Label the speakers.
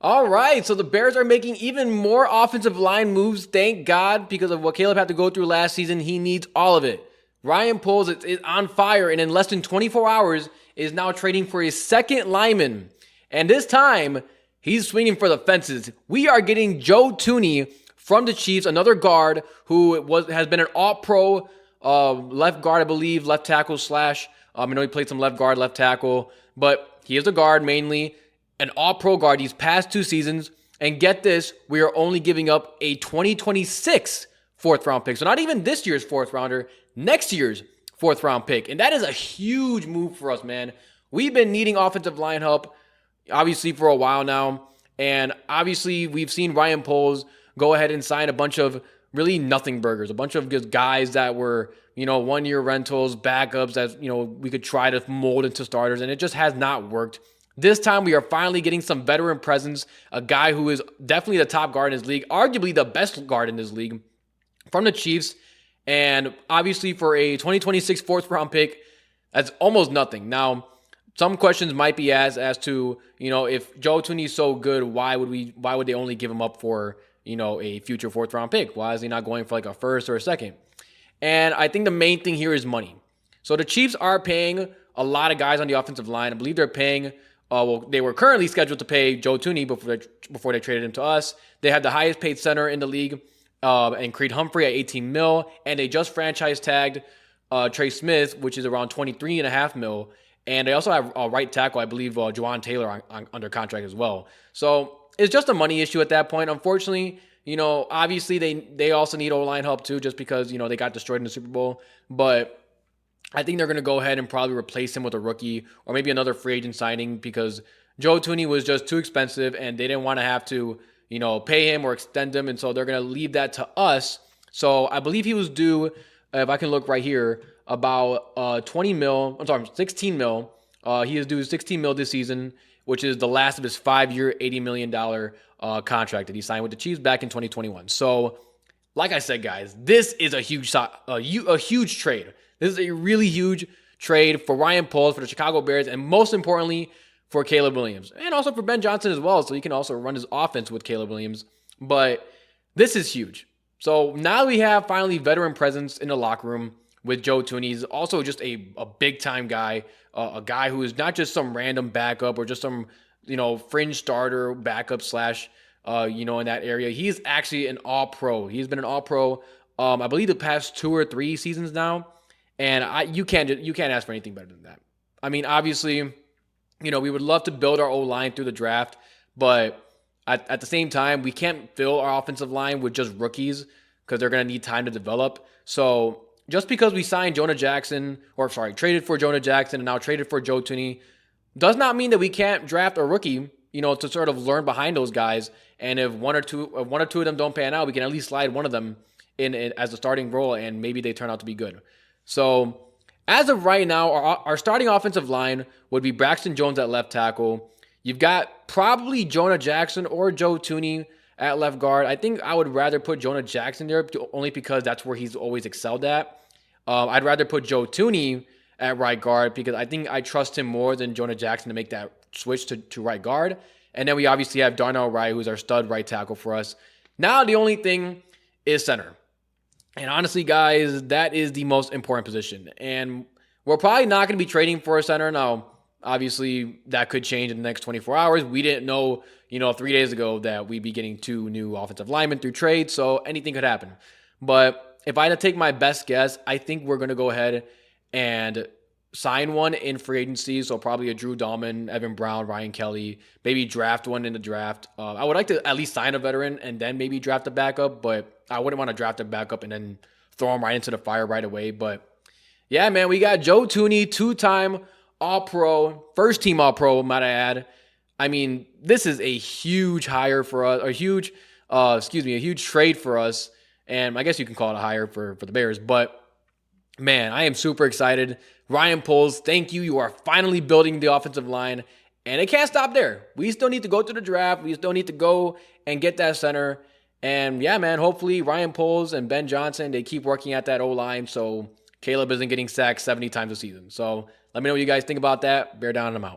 Speaker 1: All right, so the Bears are making even more offensive line moves, thank God, because of what Caleb had to go through last season. He needs all of it. Ryan Poles is on fire, and in less than 24 hours is now trading for his second lineman. And this time, he's swinging for the fences. We are getting Joe Thuney from the Chiefs, another guard who has been an all-pro left guard, I believe, left tackle slash. I know he played some left guard, left tackle, but he is a guard mainly. An all-pro guard these past 2 seasons. And get this, we are only giving up a 2026 fourth-round pick. So not even this year's fourth-rounder, next year's fourth-round pick. And that is a huge move for us, man. We've been needing offensive line help, obviously, for a while now. And obviously, we've seen Ryan Poles go ahead and sign a bunch of really nothing burgers, a bunch of just guys that were, one-year rentals, backups that, we could try to mold into starters. And it just has not worked. This time, we are finally getting some veteran presence, a guy who is definitely the top guard in his league, arguably the best guard in this league, from the Chiefs. And obviously, for a 2026 fourth-round pick, that's almost nothing. Now, some questions might be asked as to, if Joe Thuney is so good, why would they only give him up for, a future fourth-round pick? Why is he not going for like a first or a second? And I think the main thing here is money. So the Chiefs are paying a lot of guys on the offensive line. I believe they're paying... they were currently scheduled to pay Joe Thuney before they traded him to us. They had the highest paid center in the league, and Creed Humphrey at $18 million, and they just franchise tagged Trey Smith, which is around $23.5 million, and they also have a right tackle, I believe, Juwan Taylor under contract as well. So it's just a money issue at that point. Unfortunately, obviously they also need O-line help too, just because they got destroyed in the Super Bowl, but I think they're going to go ahead and probably replace him with a rookie or maybe another free agent signing because Joe Thuney was just too expensive and they didn't want to have to, pay him or extend him. And so they're going to leave that to us. So I believe he was due, if I can look right here, about 16 mil. He is due 16 mil this season, which is the last of his 5-year, $80 million contract that he signed with the Chiefs back in 2021. So like I said, guys, this is a huge trade. This is a really huge trade for Ryan Poles, for the Chicago Bears, and most importantly, for Caleb Williams. And also for Ben Johnson as well, so he can also run his offense with Caleb Williams. But this is huge. So now we have finally veteran presence in the locker room with Joe Thuney. He's also just a big-time guy, a guy who is not just some random backup or just some, fringe starter backup slash, in that area. He's actually an all-pro. He's been an all-pro, I believe, the past 2 or 3 seasons now. And you can't ask for anything better than that. I mean, obviously, we would love to build our O-line through the draft, but at the same time, we can't fill our offensive line with just rookies because they're going to need time to develop. So just because we signed traded for Jonah Jackson and now traded for Joe Thuney, does not mean that we can't draft a rookie, to sort of learn behind those guys. And if one or two of them don't pan out, we can at least slide one of them in as a starting role, and maybe they turn out to be good. So, as of right now, our starting offensive line would be Braxton Jones at left tackle. You've got probably Jonah Jackson or Joe Thuney at left guard. I think I would rather put Jonah Jackson there only because that's where he's always excelled at. I'd rather put Joe Thuney at right guard because I think I trust him more than Jonah Jackson to make that switch to right guard. And then we obviously have Darnell Wright, who's our stud right tackle for us. Now the only thing is center. And honestly, guys, that is the most important position. And we're probably not going to be trading for a center. Now, obviously, that could change in the next 24 hours. We didn't know, 3 days ago that we'd be getting 2 new offensive linemen through trade, so anything could happen. But if I had to take my best guess, I think we're going to go ahead and sign one in free agency, so probably a Drew Dahlman, Evan Brown, Ryan Kelly, maybe draft one in the draft. I would like to at least sign a veteran and then maybe draft a backup, but I wouldn't want to draft a backup and then throw him right into the fire right away. But yeah, man, we got Joe Thuney, 2-time All-Pro, first-team All-Pro, might I add. I mean, this is a huge hire for us, a huge trade for us, and I guess you can call it a hire for the Bears. But man, I am super excited. Ryan Poles, thank you. You are finally building the offensive line, and it can't stop there. We still need to go to the draft. We still need to go and get that center. And yeah, man, hopefully Ryan Poles and Ben Johnson, they keep working at that O-line so Caleb isn't getting sacked 70 times a season. So let me know what you guys think about that. Bear down and I'm out.